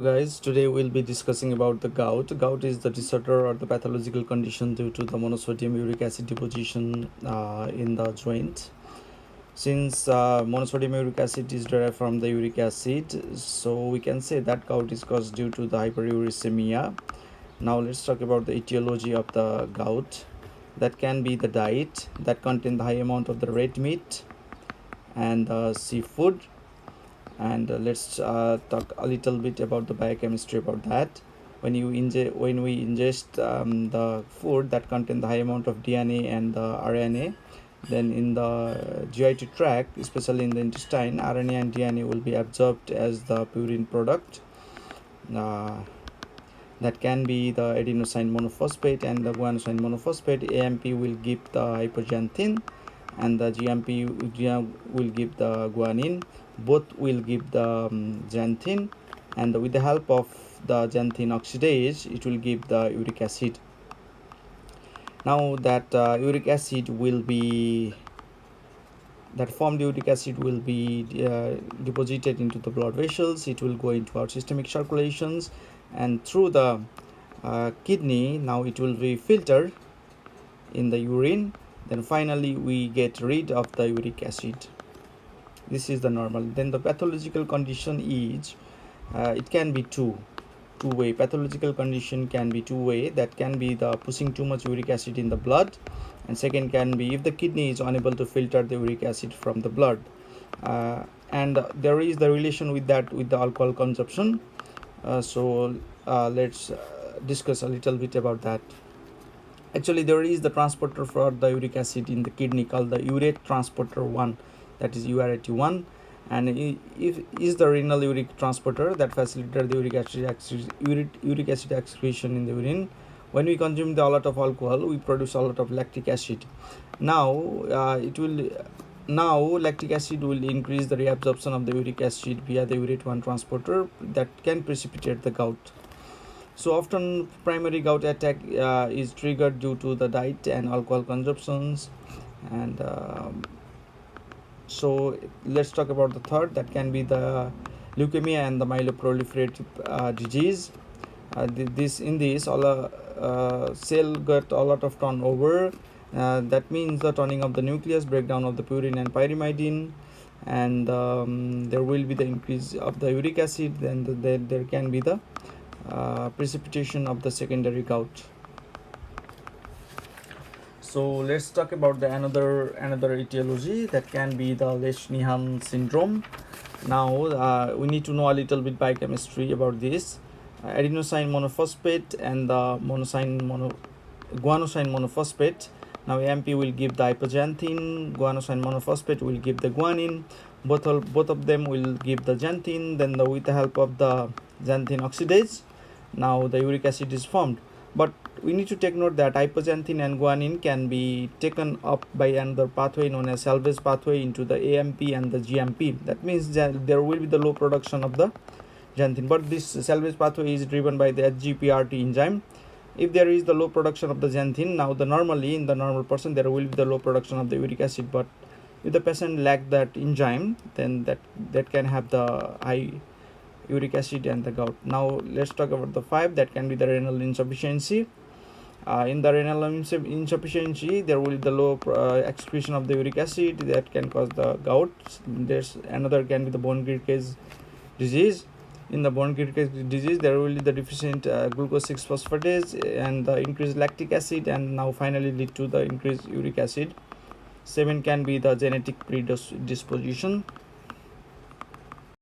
Guys, today we'll be discussing about the gout. Gout is the disorder or the pathological condition due to the monosodium uric acid deposition in the joint. Since monosodium uric acid is derived from the uric acid, so we can say that gout is caused due to the hyperuricemia. Now let's talk about the etiology of the gout. That can be the diet that contain the high amount of the red meat and seafood, and let's talk a little bit about the biochemistry about that. When we ingest the food that contain the high amount of DNA and the RNA, then in the GIT tract, especially in the intestine, RNA and DNA will be absorbed as the purine product. That can be the adenosine monophosphate and the guanosine monophosphate. AMP will give the hypoxanthine and the GMP will give the guanine. Both will give the xanthine, and with the help of the xanthine oxidase, it will give the uric acid. Now that uric acid will be that formed uric acid will be deposited into the blood vessels. It will go into our systemic circulations, and through the kidney, now it will be filtered in the urine. Then finally we get rid of the uric acid. This is the normal. Then the pathological condition is it can be two-way. Pathological condition can be two-way. That can be the pushing too much uric acid in the blood, and second can be if the kidney is unable to filter the uric acid from the blood. And there is the relation with that with the alcohol consumption. So let's discuss a little bit about that. Actually, there is the transporter for the uric acid in the kidney called the urate transporter 1, that is URAT1, and if is the renal uric transporter that facilitates the uric acid excretion in the urine. When we consume a lot of alcohol, we produce a lot of lactic acid. Now lactic acid will increase the reabsorption of the uric acid via the urate1 transporter that can precipitate the gout. So often primary gout attack is triggered due to the diet and alcohol consumptions. And so let's talk about the third, that can be the leukemia and the myeloproliferative disease. This all cell got a lot of turnover. That means the turning of the nucleus, breakdown of the purine and pyrimidine, and there will be the increase of the uric acid. Then there can be the precipitation of the secondary gout. So let's talk about the another etiology, that can be the Lesch-Nyhan syndrome. Now we need to know a little bit biochemistry about this. Adenosine monophosphate and the guanosine monophosphate. Now AMP will give the hypoxanthine, guanosine monophosphate will give the guanine. Both of them will give the xanthine. Then with the help of the xanthine oxidase, now the uric acid is formed. But we need to take note that hypoxanthine and guanine can be taken up by another pathway known as salvage pathway into the AMP and the GMP. That means that there will be the low production of the xanthine, but this salvage pathway is driven by the HGPRT enzyme. If there is the low production of the xanthine, now normally in the normal person there will be the low production of the uric acid, but if the patient lack that enzyme, then that can have the high uric acid and the gout. Now let's talk about the 5, that can be the renal insufficiency. In the renal insufficiency, there will be the low excretion of the uric acid that can cause the gout. There's another can be the bone-Kirkes disease. In the bone-Kirkes disease, there will be the deficient glucose 6-phosphatase and the increased lactic acid, and now finally lead to the increased uric acid. 7 can be the genetic predisposition.